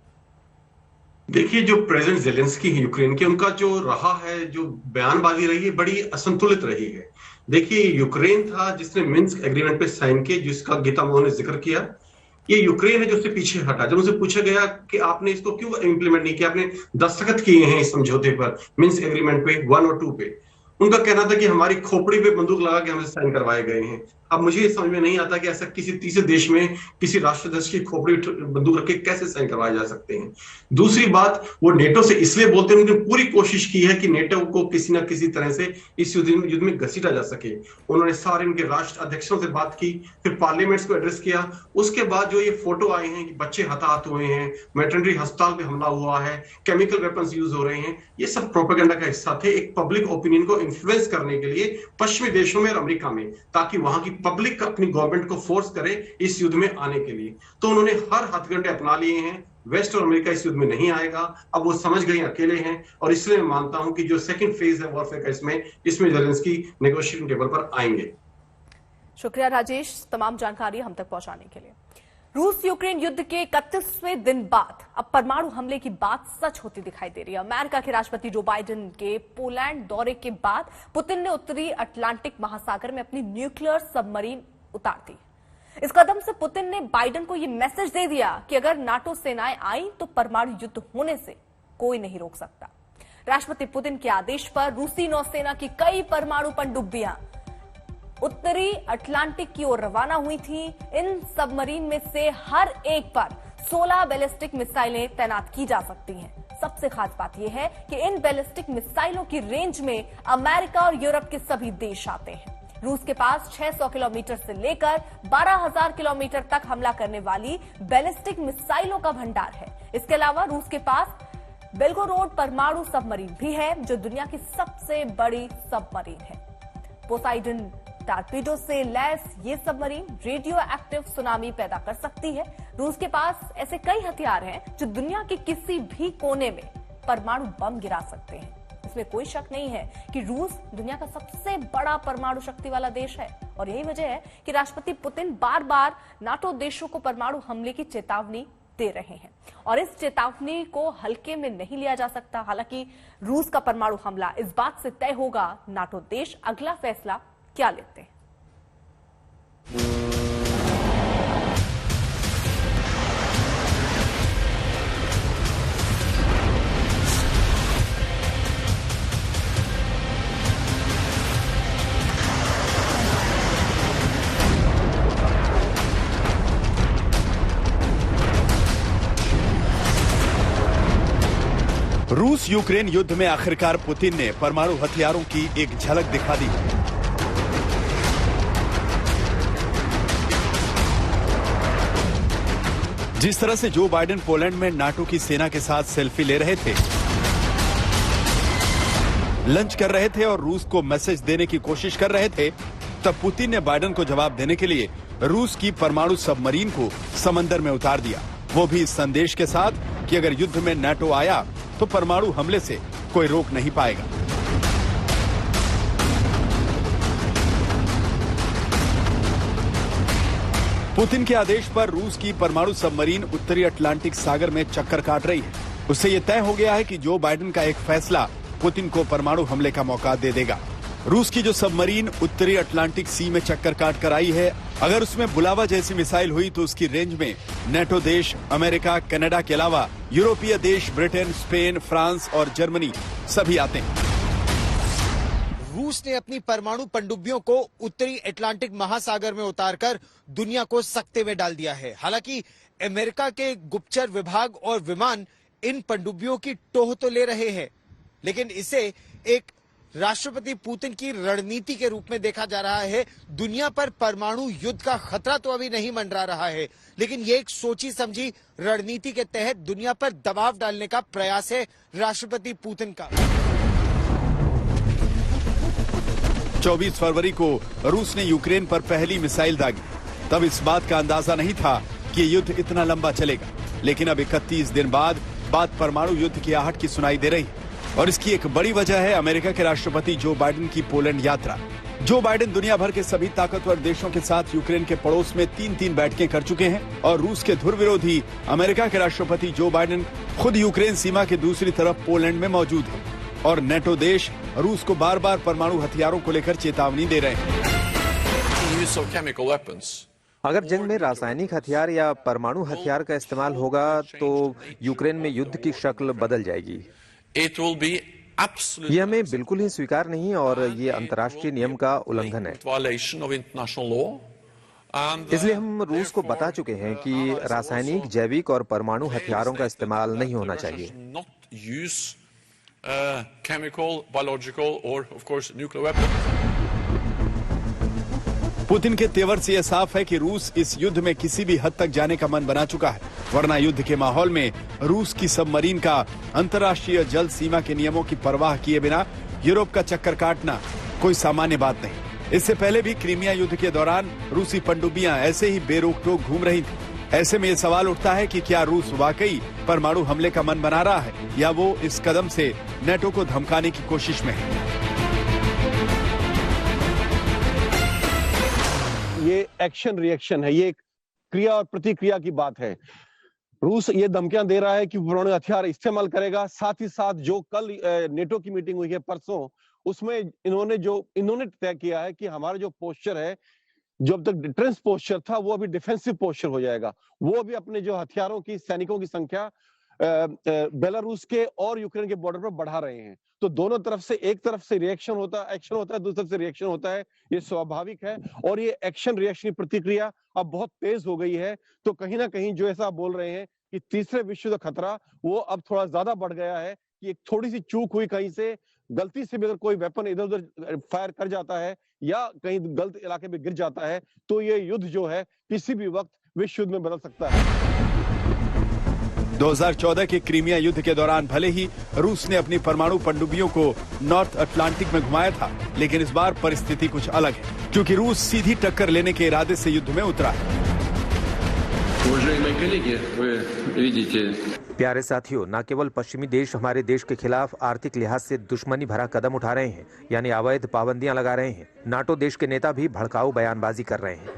Speaker 7: देखिए, जो प्रेसिडेंट जेलेंस्की है यूक्रेन के, उनका जो रहा है, जो बयानबाजी रही है, बड़ी असंतुलित रही है। देखिए, यूक्रेन था जिसने मिन्स्क एग्रीमेंट पे साइन किया, जिसका गीता मोहन ने जिक्र किया। ये यूक्रेन है जो उससे पीछे हटा। जब उनसे पूछा गया कि आपने इसको क्यों इंप्लीमेंट नहीं किया, आपने दस्तखत किए हैं इस समझौते पर, मिन्स्क एग्रीमेंट पे 1 और 2 पे, उनका कहना था कि हमारी खोपड़ी पे बंदूक लगा के हमसे साइन करवाए गए हैं। अब मुझे ये समझ में नहीं आता कि ऐसा किसी तीसरे देश में किसी राष्ट्राध्यक्ष की खोपड़ी बंदूक रख के कैसे साइन करवाए जा सकते हैं। दूसरी बात, वो नेटो से इसलिए बोलते हैं, उन्होंने पूरी कोशिश की है कि नेटो को किसी ना किसी तरह से इस युद्ध में घसीटा जा सके। उन्होंने सारे उनके राष्ट्र अध्यक्षों से बात की, फिर पार्लियामेंट्स को एड्रेस किया। उसके बाद जो ये फोटो आए हैं कि बच्चे हताहत हुए हैं, वेटरनरी अस्पताल पे हमला हुआ है, केमिकल वेपन्स यूज हो रहे हैं, ये सब प्रोपेगेंडा का हिस्सा थे, एक पब्लिक ओपिनियन को इन्फ्लुएंस करने के लिए पश्चिमी देशों में और अमेरिका में, ताकि वहां की पब्लिक अपनी गवर्नमेंट को फोर्स करे इस युद्ध में आने के लिए। तो उन्होंने हर हथकंडे अपना लिए हैं। वेस्ट और अमेरिका इस युद्ध में नहीं आएगा। अब वो समझ गए अकेले हैं, और इसलिए मैं मानता हूं कि जो सेकंड फेज है वॉरफेयर का, इसमें जेलेंस्की नेगोशिएटिंग टेबल पर आएंगे।
Speaker 1: शुक्रिया राजेश, तमाम जानकारी हम तक पहुंचाने के लिए। रूस यूक्रेन युद्ध के 31वें दिन बाद अब परमाणु हमले की बात सच होती दिखाई दे रही है। अमेरिका के राष्ट्रपति जो बाइडेन के पोलैंड दौरे के बाद पुतिन ने उत्तरी अटलांटिक महासागर में अपनी न्यूक्लियर सबमरीन उतार दी। इस कदम से पुतिन ने बाइडेन को यह मैसेज दे दिया कि अगर नाटो सेनाएं आई तो परमाणु युद्ध होने से कोई नहीं रोक सकता। राष्ट्रपति पुतिन के आदेश पर रूसी नौसेना की कई परमाणु पनडुब्बियां उत्तरी अटलांटिक की ओर रवाना हुई थी। इन सबमरीन में से हर एक पर 16 बैलिस्टिक मिसाइलें तैनात की जा सकती हैं। सबसे खास बात यह है कि इन बैलिस्टिक मिसाइलों की रेंज में अमेरिका और यूरोप के सभी देश आते हैं। रूस के पास 600 किलोमीटर से लेकर 12,000 किलोमीटर तक हमला करने वाली बैलिस्टिक मिसाइलों का भंडार है। इसके अलावा रूस के पास बेल्गोरोड परमाणु सबमरीन भी है, जो दुनिया की सबसे बड़ी सबमरीन है। पोसाइडन टारपीडो से लैस ये सबमरीन रेडियो एक्टिव सुनामी पैदा कर सकती है। रूस के पास ऐसे कई हथियार हैं जो दुनिया के किसी भी कोने में परमाणु बम गिरा सकते हैं। इसमें कोई शक नहीं है कि रूस दुनिया का सबसे बड़ा परमाणु शक्ति वाला देश है और यही वजह है कि राष्ट्रपति पुतिन बार बार नाटो देशों को परमाणु हमले की चेतावनी दे रहे हैं और इस चेतावनी को हल्के में नहीं लिया जा सकता। हालांकि रूस का परमाणु हमला इस बात से तय होगा नाटो देश अगला फैसला क्या लेते हैं।
Speaker 2: रूस यूक्रेन युद्ध में आखिरकार पुतिन ने परमाणु हथियारों की एक झलक दिखा दी। जिस तरह से जो बाइडेन पोलैंड में नाटो की सेना के साथ सेल्फी ले रहे थे, लंच कर रहे थे और रूस को मैसेज देने की कोशिश कर रहे थे, तब पुतिन ने बाइडेन को जवाब देने के लिए रूस की परमाणु सबमरीन को समंदर में उतार दिया, वो भी इस संदेश के साथ कि अगर युद्ध में नाटो आया तो परमाणु हमले से कोई रोक नहीं पाएगा। पुतिन के आदेश पर रूस की परमाणु सबमरीन उत्तरी अटलांटिक सागर में चक्कर काट रही है। उससे यह तय हो गया है कि जो बाइडेन का एक फैसला पुतिन को परमाणु हमले का मौका दे देगा। रूस की जो सबमरीन उत्तरी अटलांटिक सी में चक्कर काट कर आई है, अगर उसमें बुलावा जैसी मिसाइल हुई तो उसकी रेंज में नेटो देश, अमेरिका, कनाडा के अलावा यूरोपीय देश ब्रिटेन, स्पेन, फ्रांस और जर्मनी सभी आते हैं।
Speaker 8: रूस ने अपनी परमाणु पनडुब्बियों को उत्तरी अटलांटिक महासागर में उतारकर दुनिया को सकते में डाल दिया है। हालांकि अमेरिका के गुप्तचर विभाग और विमान इन पनडुब्बियों की टोह तो ले रहे हैं, लेकिन इसे एक राष्ट्रपति पुतिन की रणनीति के रूप में देखा जा रहा है। दुनिया पर परमाणु युद्ध का खतरा तो अभी नहीं मंडरा रहा है, लेकिन ये एक सोची समझी रणनीति के तहत दुनिया पर दबाव डालने का प्रयास है राष्ट्रपति पुतिन का।
Speaker 2: 24 फरवरी को रूस ने यूक्रेन पर पहली मिसाइल दागी। तब इस बात का अंदाजा नहीं था कि ये युद्ध इतना लंबा चलेगा, लेकिन अब 31 दिन बाद बात परमाणु युद्ध की आहट की सुनाई दे रही है और इसकी एक बड़ी वजह है अमेरिका के राष्ट्रपति जो बाइडेन की पोलैंड यात्रा। जो बाइडेन दुनिया भर के सभी ताकतवर देशों के साथ यूक्रेन के पड़ोस में 3-3 बैठकें कर चुके हैं और रूस के धुर विरोधी अमेरिका के राष्ट्रपति जो बाइडेन खुद यूक्रेन सीमा के दूसरी तरफ पोलैंड में मौजूद है और नेटो देश रूस को बार बार परमाणु हथियारों को लेकर चेतावनी दे रहे हैं।
Speaker 3: अगर जंग में रासायनिक हथियार या परमाणु हथियार का इस्तेमाल होगा तो यूक्रेन में युद्ध की शक्ल बदल जाएगी। ये हमें बिल्कुल ही स्वीकार नहीं और ये अंतर्राष्ट्रीय नियम का उल्लंघन है। इसलिए हम रूस को बता चुके हैं कि रासायनिक, जैविक और परमाणु हथियारों का इस्तेमाल नहीं होना चाहिए।
Speaker 2: पुतिन के तेवर से यह साफ है कि रूस इस युद्ध में किसी भी हद तक जाने का मन बना चुका है, वरना युद्ध के माहौल में रूस की सबमरीन का अंतर्राष्ट्रीय जल सीमा के नियमों की परवाह किए बिना यूरोप का चक्कर काटना कोई सामान्य बात नहीं। इससे पहले भी क्रीमिया युद्ध के दौरान रूसी पनडुब्बियां ऐसे ही बेरोक टोक घूम रही थी। ऐसे में यह सवाल उठता है कि क्या रूस वाकई परमाणु हमले का मन बना रहा है या वो इस कदम से नेटो को धमकाने की कोशिश में है।
Speaker 4: ये एक्शन रिएक्शन है, ये एक क्रिया और प्रतिक्रिया की बात है। रूस ये धमकियां दे रहा है कि परमाणु हथियार इस्तेमाल करेगा। साथ ही साथ जो कल नेटो की मीटिंग हुई है परसों, उसमें इन्होंने तय किया है कि हमारा जो पोस्चर है, जो अब तक डिफेंस पोस्चर था, वो अभी डिफेंसिव पोस्चर हो जाएगा। वो अभी अपने जो हथियारों की, सैनिकों की संख्या बेलारूस के और यूक्रेन के बॉर्डर पर बढ़ा रहे हैं। तो दोनों तरफ से, एक तरफ से रिएक्शन होता है, एक्शन होता है, दूसरी तरफ से रिएक्शन होता है। ये स्वाभाविक है और ये एक्शन रिएक्शन की प्रतिक्रिया अब बहुत तेज हो गई है। तो कहीं ना कहीं जो ऐसा बोल रहे हैं कि तीसरे विश्व युद्ध का खतरा वो अब थोड़ा ज्यादा बढ़ गया है कि एक थोड़ी सी चूक हुई, कहीं से गलती से भी अगर कोई वेपन इधर उधर फायर कर जाता है या कहीं गलत इलाके में गिर जाता है तो ये युद्ध जो है किसी भी वक्त विश्व युद्ध में बदल सकता है।
Speaker 2: 2014 के क्रीमिया युद्ध के दौरान भले ही रूस ने अपनी परमाणु पनडुब्बियों को नॉर्थ अटलांटिक में घुमाया था, लेकिन इस बार परिस्थिति कुछ अलग है, क्योंकि रूस सीधी टक्कर लेने के इरादे से युद्ध में उतरा है।
Speaker 3: प्यारे साथियों, न केवल पश्चिमी देश हमारे देश के खिलाफ आर्थिक लिहाज से दुश्मनी भरा कदम उठा रहे हैं, यानी अवैध पाबंदियां लगा रहे हैं, नाटो देश के नेता भी भड़काऊ बयानबाजी कर रहे हैं।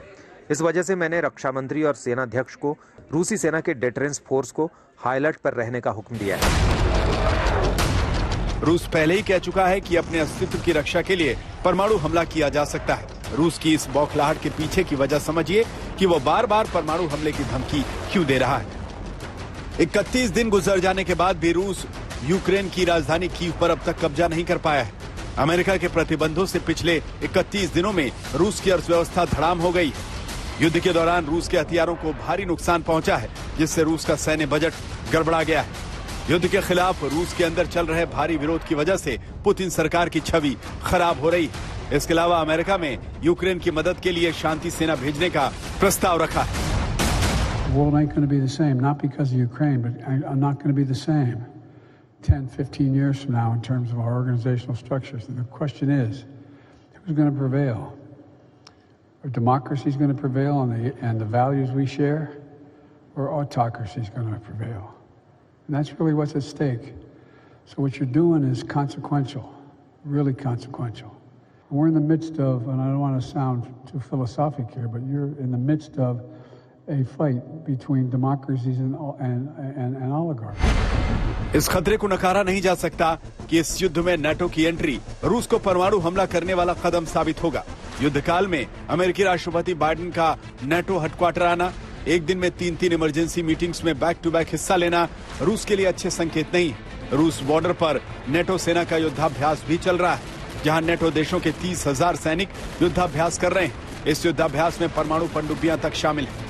Speaker 3: इस वजह से मैंने रक्षा मंत्री और सेना अध्यक्ष को रूसी सेना के डिटरेंस फोर्स को हाई अलर्ट पर रहने का हुक्म दिया है।
Speaker 2: रूस पहले ही कह चुका है कि अपने अस्तित्व की रक्षा के लिए परमाणु हमला किया जा सकता है। रूस की इस बौखलाहट के पीछे की वजह समझिए कि वो बार बार परमाणु हमले की धमकी क्यों दे रहा है। 31 दिन गुजर जाने के बाद भी रूस यूक्रेन की राजधानी कीव पर अब तक कब्जा नहीं कर पाया है। अमेरिका के प्रतिबंधों से पिछले 31 दिनों में रूस की अर्थव्यवस्था धड़ाम हो गई। युद्ध के दौरान रूस के हथियारों को भारी नुकसान पहुंचा है, जिससे रूस का सैन्य बजट गड़बड़ा गया है। युद्ध के खिलाफ रूस के अंदर चल रहे भारी विरोध की वजह से पुतिन सरकार की छवि खराब हो रही है। इसके अलावा अमेरिका में यूक्रेन की मदद के लिए शांति सेना भेजने का प्रस्ताव रखा है।
Speaker 9: world ain't going to be the same, not because of Ukraine, but I'm not going to be the same 10, 15 years from now in terms of our organizational structures. And the question is, who's going to prevail? Are democracies going to prevail and the values we share, or autocracy is going to prevail? And that's really what's at stake. So what you're doing is consequential, really consequential. We're in the midst of, and I don't want to sound too philosophic here, but you're in the midst of a fight between democracies and oligarchs.
Speaker 2: इस खतरे को नकारा नहीं जा सकता कि इस युद्ध में नाटो की एंट्री रूस को परमाणु हमला करने वाला कदम साबित होगा। युद्ध काल में अमेरिकी राष्ट्रपति बाइडेन का नाटो हेडक्वार्टर आना, एक दिन में 3-3 इमरजेंसी मीटिंग्स में बैक टू बैक हिस्सा लेना रूस के लिए अच्छे संकेत नहीं है। रूस बॉर्डर पर नाटो सेना का युद्धाभ्यास भी चल रहा है, जहां नाटो देशों के 30,000 सैनिक युद्धाभ्यास कर रहे हैं। इस युद्धाभ्यास में परमाणु पनडुब्बियां तक शामिल हैं।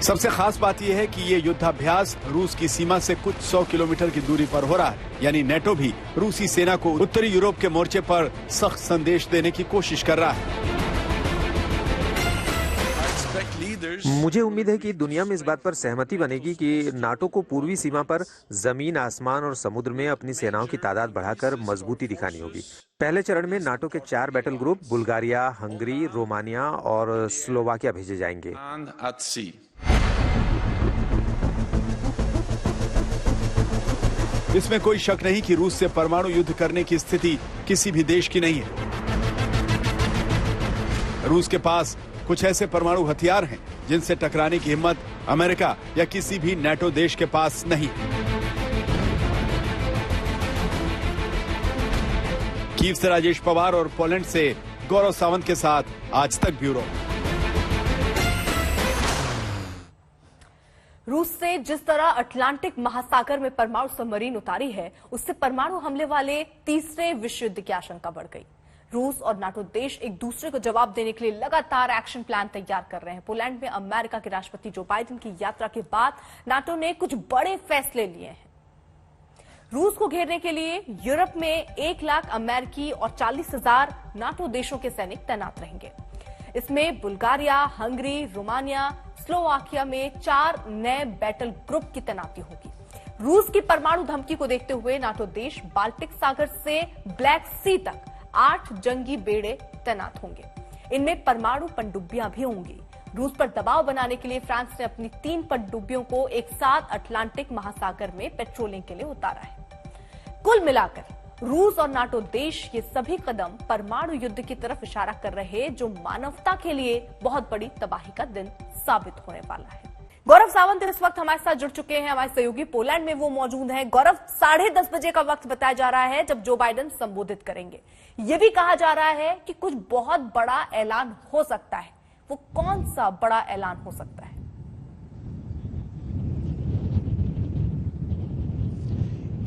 Speaker 2: सबसे खास बात यह है कि ये युद्धाभ्यास रूस की सीमा से कुछ 100 किलोमीटर की दूरी पर हो रहा है, यानी नाटो भी रूसी सेना को उत्तरी यूरोप के मोर्चे पर सख्त संदेश देने की कोशिश कर रहा है।
Speaker 3: मुझे उम्मीद है कि दुनिया में इस बात पर सहमति बनेगी कि नाटो को पूर्वी सीमा पर जमीन, आसमान और समुद्र में अपनी सेनाओं की तादाद बढ़ाकर मजबूती दिखानी होगी। पहले चरण में नाटो के 4 battle group Bulgaria, Hungary, Romania और स्लोवाकिया भेजे जाएंगे।
Speaker 2: इसमें कोई शक नहीं कि रूस से परमाणु युद्ध करने की स्थिति किसी भी देश की नहीं है। रूस के पास कुछ ऐसे परमाणु हथियार हैं जिनसे टकराने की हिम्मत अमेरिका या किसी भी नाटो देश के पास नहीं। कीव से राजेश पवार और पोलैंड से गौरव सावंत के साथ आज तक ब्यूरो।
Speaker 1: रूस से जिस तरह अटलांटिक महासागर में परमाणु सबमरीन उतारी है, उससे परमाणु हमले वाले तीसरे विश्व युद्ध की आशंका बढ़ गई। रूस और नाटो देश एक दूसरे को जवाब देने के लिए लगातार एक्शन प्लान तैयार कर रहे हैं। पोलैंड में अमेरिका के राष्ट्रपति जो बाइडेन की यात्रा के बाद नाटो ने कुछ बड़े फैसले लिए हैं। रूस को घेरने के लिए यूरोप में 1 लाख अमेरिकी और 40,000 नाटो देशों के सैनिक तैनात रहेंगे। इसमें बुल्गारिया, हंगरी, रोमानिया, स्लोवाकिया में 4 नए बैटल ग्रुप की तैनाती होगी। रूस की परमाणु धमकी को देखते हुए नाटो देश बाल्टिक सागर से ब्लैक सी तक 8 जंगी बेड़े तैनात होंगे। इनमें परमाणु पनडुब्बियां भी होंगी। रूस पर दबाव बनाने के लिए फ्रांस ने अपनी 3 पनडुब्बियों को एक साथ अटलांटिक महासागर में पेट्रोलिंग के लिए उतारा है। कुल मिलाकर रूस और नाटो देश ये सभी कदम परमाणु युद्ध की तरफ इशारा कर रहे हैं, जो मानवता के लिए बहुत बड़ी तबाही का दिन साबित होने वाला है। गौरव सावंत इस वक्त हमारे साथ जुड़ चुके हैं, हमारे सहयोगी पोलैंड में वो मौजूद हैं। गौरव, 10:30 बजे का वक्त बताया जा रहा है जब जो बाइडेन संबोधित करेंगे। ये भी कहा जा रहा है कि कुछ बहुत बड़ा ऐलान हो सकता है। वो कौन सा बड़ा ऐलान हो सकता है?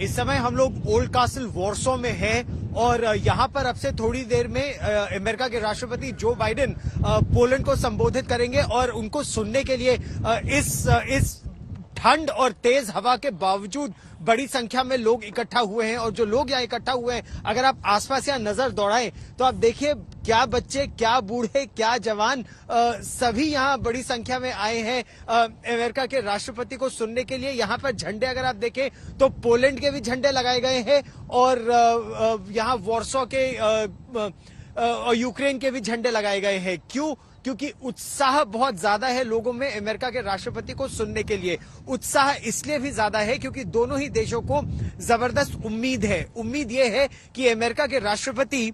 Speaker 8: इस समय हम लोग ओल्ड कासल वॉर्सो में हैं और यहाँ पर अब से थोड़ी देर में अमेरिका के राष्ट्रपति जो बाइडेन पोलैंड को संबोधित करेंगे और उनको सुनने के लिए इस ठंड और तेज हवा के बावजूद बड़ी संख्या में लोग इकट्ठा हुए हैं। और जो लोग यहाँ इकट्ठा हुए हैं, अगर आप आसपास यहाँ नजर दौड़ाएं तो आप देखिए क्या बच्चे, क्या बूढ़े, क्या जवान, सभी यहाँ बड़ी संख्या में आए हैं अमेरिका के राष्ट्रपति को सुनने के लिए। यहाँ पर झंडे अगर आप देखें तो पोलैंड के भी झंडे लगाए गए हैं और यहाँ वॉर्सो के और यूक्रेन के भी झंडे लगाए गए हैं। क्यों? क्योंकि उत्साह बहुत ज्यादा है लोगों में अमेरिका के राष्ट्रपति को सुनने के लिए। उत्साह इसलिए भी ज्यादा है क्योंकि दोनों ही देशों को जबरदस्त उम्मीद है। उम्मीद यह है कि अमेरिका के राष्ट्रपति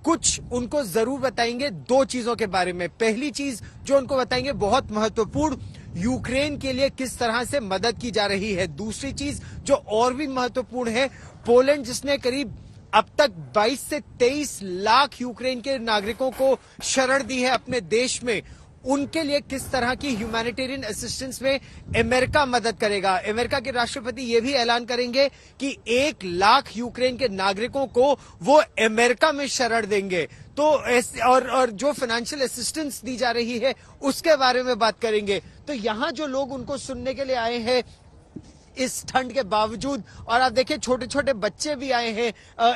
Speaker 8: कुछ उनको जरूर बताएंगे दो चीजों के बारे में। पहली चीज जो उनको बताएंगे बहुत महत्वपूर्ण, यूक्रेन के लिए किस तरह से मदद की जा रही है। दूसरी चीज जो और भी महत्वपूर्ण है, पोलैंड जिसने करीब अब तक 22 से 23 लाख यूक्रेन के नागरिकों को शरण दी है अपने देश में, उनके लिए किस तरह की ह्यूमैनिटेरियन असिस्टेंस में अमेरिका मदद करेगा। अमेरिका के राष्ट्रपति ये भी ऐलान करेंगे कि 1 लाख यूक्रेन के नागरिकों को वो अमेरिका में शरण देंगे। तो और जो फाइनेंशियल असिस्टेंस दी जा रही है उसके बारे में बात करेंगे। तो यहाँ जो लोग उनको सुनने के लिए आए हैं इस ठंड के बावजूद, और आप देखिए छोटे छोटे बच्चे भी आए हैं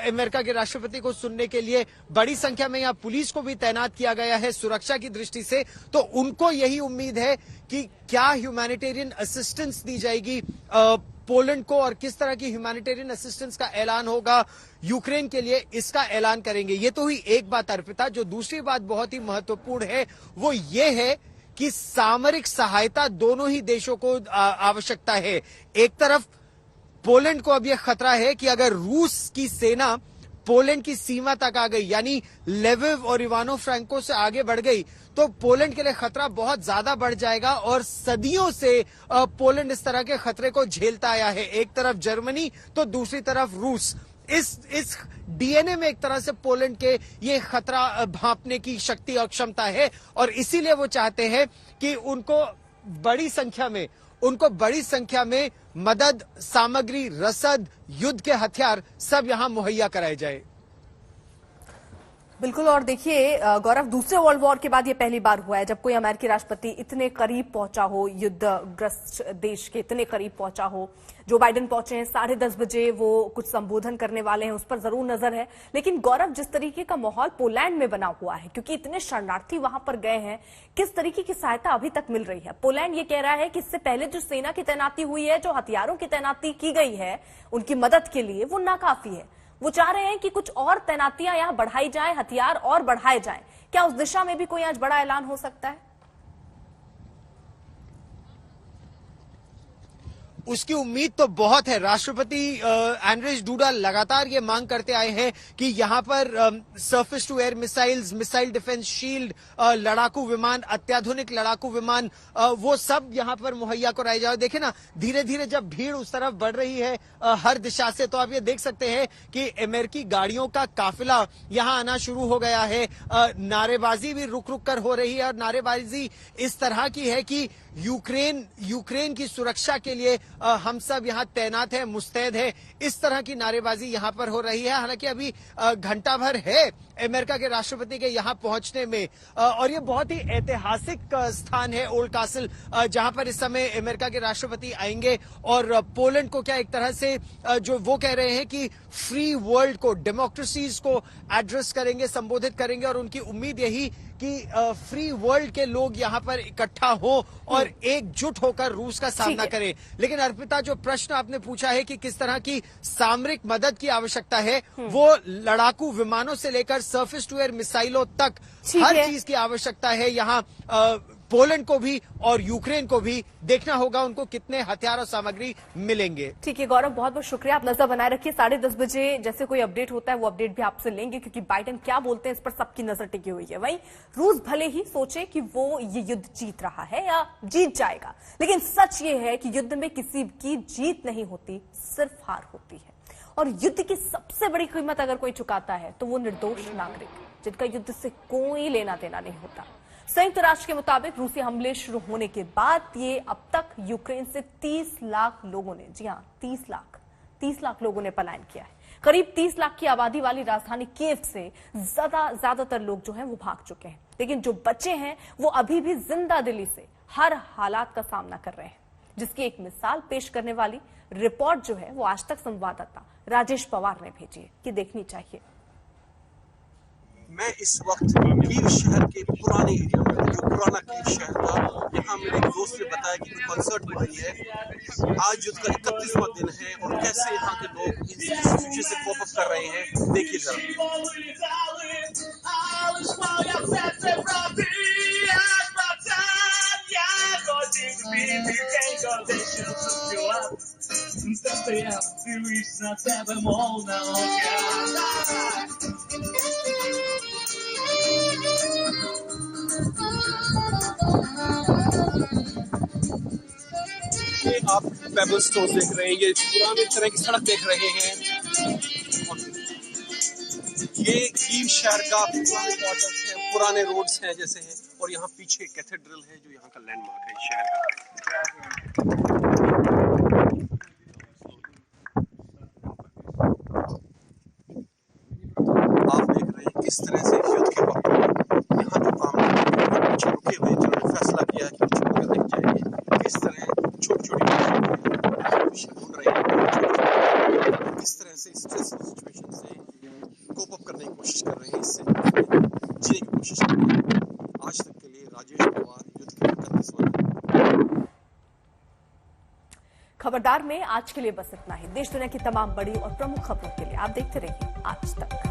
Speaker 8: अमेरिका के राष्ट्रपति को सुनने के लिए। बड़ी संख्या में यहाँ पुलिस को भी तैनात किया गया है सुरक्षा की दृष्टि से। तो उनको यही उम्मीद है कि क्या ह्यूमैनिटेरियन असिस्टेंस दी जाएगी पोलैंड को और किस तरह की ह्यूमैनिटेरियन असिस्टेंस का ऐलान होगा यूक्रेन के लिए, इसका ऐलान करेंगे। ये तो हुई एक बात अर्पिता। जो दूसरी बात बहुत ही महत्वपूर्ण है वो ये है कि सामरिक सहायता दोनों ही देशों को आवश्यकता है। एक तरफ पोलैंड को अब यह खतरा है कि अगर रूस की सेना पोलैंड की सीमा तक आ गई, यानी लेविव और इवानो फ्रैंको से आगे बढ़ गई, तो पोलैंड के लिए खतरा बहुत ज्यादा बढ़ जाएगा। और सदियों से पोलैंड इस तरह के खतरे को झेलता आया है। एक तरफ जर्मनी तो दूसरी तरफ रूस। इस डीएनए में एक तरह से पोलैंड के ये खतरा भांपने की शक्ति और क्षमता है, और इसीलिए वो चाहते हैं कि उनको बड़ी संख्या में मदद सामग्री, रसद, युद्ध के हथियार सब यहां मुहैया कराए जाए।
Speaker 1: बिल्कुल। और देखिए गौरव, दूसरे वर्ल्ड वॉर के बाद ये पहली बार हुआ है जब कोई अमेरिकी राष्ट्रपति इतने करीब पहुंचा हो, युद्धग्रस्त देश के इतने करीब पहुंचा हो। जो बाइडेन पहुंचे हैं 10:30 बजे, वो कुछ संबोधन करने वाले हैं, उस पर जरूर नजर है। लेकिन गौरव, जिस तरीके का माहौल पोलैंड में बना हुआ है, क्योंकि इतने शरणार्थी वहां पर गए हैं, किस तरीके की सहायता अभी तक मिल रही है? पोलैंड ये कह रहा है कि इससे पहले जो सेना की तैनाती हुई है, जो हथियारों की तैनाती की गई है उनकी मदद के लिए, वो नाकाफी है। वो चाह रहे हैं कि कुछ और तैनातियां यहां बढ़ाई जाए, हथियार और बढ़ाए जाएं। क्या उस दिशा में भी कोई आज बड़ा ऐलान हो सकता है?
Speaker 8: उसकी उम्मीद तो बहुत है। राष्ट्रपति एंड्रेज डूडा लगातार ये मांग करते आए हैं कि यहां पर surface to air missiles, missile defence shield, लड़ाकू विमान, अत्याधुनिक लड़ाकू विमान, वो सब यहां पर मुहैया कराए जाए। देखें ना, धीरे धीरे जब भीड़ उस तरफ बढ़ रही है हर दिशा से, तो आप ये देख सकते हैं कि अमेरिकी गाड़ियों का काफिला यहां आना शुरू हो गया है। नारेबाजी भी रुक रुक कर हो रही है, और नारेबाजी इस तरह की है कि यूक्रेन की सुरक्षा के लिए हम सब यहाँ तैनात हैं, मुस्तैद हैं, इस तरह की नारेबाजी यहाँ पर हो रही है। हालांकि अभी घंटा भर है अमेरिका के राष्ट्रपति के यहाँ पहुंचने में, और ये बहुत ही ऐतिहासिक स्थान है ओल्ड कासल, जहां पर इस समय अमेरिका के राष्ट्रपति आएंगे और पोलैंड को क्या एक तरह से जो वो कह रहे हैं कि फ्री वर्ल्ड को, डेमोक्रेसीज को एड्रेस करेंगे, संबोधित करेंगे, और उनकी उम्मीद यही कि फ्री वर्ल्ड के लोग यहाँ पर इकट्ठा हो और एकजुट होकर रूस का सामना करें। लेकिन अर्पिता, जो प्रश्न आपने पूछा है कि किस तरह की सामरिक मदद की आवश्यकता है, वो लड़ाकू विमानों से लेकर सरफेस टू एयर मिसाइलों तक हर चीज की आवश्यकता है। यहाँ पोलैंड को भी और यूक्रेन को भी देखना होगा उनको कितने हथियार और सामग्री मिलेंगे।
Speaker 1: ठीक है गौरव, बहुत बहुत शुक्रिया। आप नजर बनाए रखिए। 10:30 बजे जैसे कोई अपडेट होता है वो अपडेट भी आपसे लेंगे, क्योंकि बाइडेन क्या बोलते हैं इस पर सबकी नजर टिकी हुई है। वहीं रूस भले ही सोचे कि वो ये युद्ध जीत रहा है या जीत जाएगा, लेकिन सच ये है कि युद्ध में किसी की जीत नहीं होती, सिर्फ हार होती है। और युद्ध की सबसे बड़ी कीमत अगर कोई चुकाता है तो वो निर्दोष नागरिक, जिनका युद्ध से कोई लेना देना नहीं होता। संयुक्त राष्ट्र के मुताबिक रूसी हमले शुरू होने के बाद ये अब तक यूक्रेन से 30 लाख लोगों ने, जी हां 30 लाख लोगों ने पलायन किया है। करीब 30 लाख की आबादी वाली राजधानी कीव से ज्यादातर लोग जो हैं वो भाग चुके हैं, लेकिन जो बचे हैं वो अभी भी जिंदा दिली से हर हालात का सामना कर रहे हैं। जिसकी एक मिसाल पेश करने वाली रिपोर्ट जो है वो आज तक संवाददाता राजेश पवार ने भेजी है कि देखनी चाहिए।
Speaker 6: मैं इस वक्त कीव शहर के पुराने एरिया में, जो पुराना कीव शहर था, यहाँ मेरे दोस्त ने बताया कि कोई कंसर्ट हो रही है। आज युद्ध का 31वां दिन है और कैसे यहाँ के लोग इस सिचुएशन से कोप अप कर रहे हैं, देखिए जरा। ये आप पेबल स्टोर देख रहे हैं, ये पुराने तरह की सड़क देख रहे हैं। ये कीव शहर का पुराने क्वार्टर्स है, पुराने रोड्स हैं जैसे हैं, और यहाँ पीछे कैथेड्रल है जो यहाँ का लैंडमार्क है इस शहर का। आप देख रहे हैं किस तरह से युद्ध के वक्त यहाँ जो काम पीछे रुके हुए जिन्होंने फैसला किया कि कुछ नहीं चाहिए, किस तरह छोटी-छोटी ढूंढ रहे हैं, किस तरह से स्ट्रेसफुल सिचुएशन से कोप अप करने की कोशिश कर रहे हैं, इससे जीने की कोशिश कर रहे हैं। आज तक के लिए राजेश पवार, युद्ध के 31वां।
Speaker 1: खबरदार में आज के लिए बस इतना ही। देश दुनिया की तमाम बड़ी और प्रमुख खबरों के लिए आप देखते रहिए आज तक।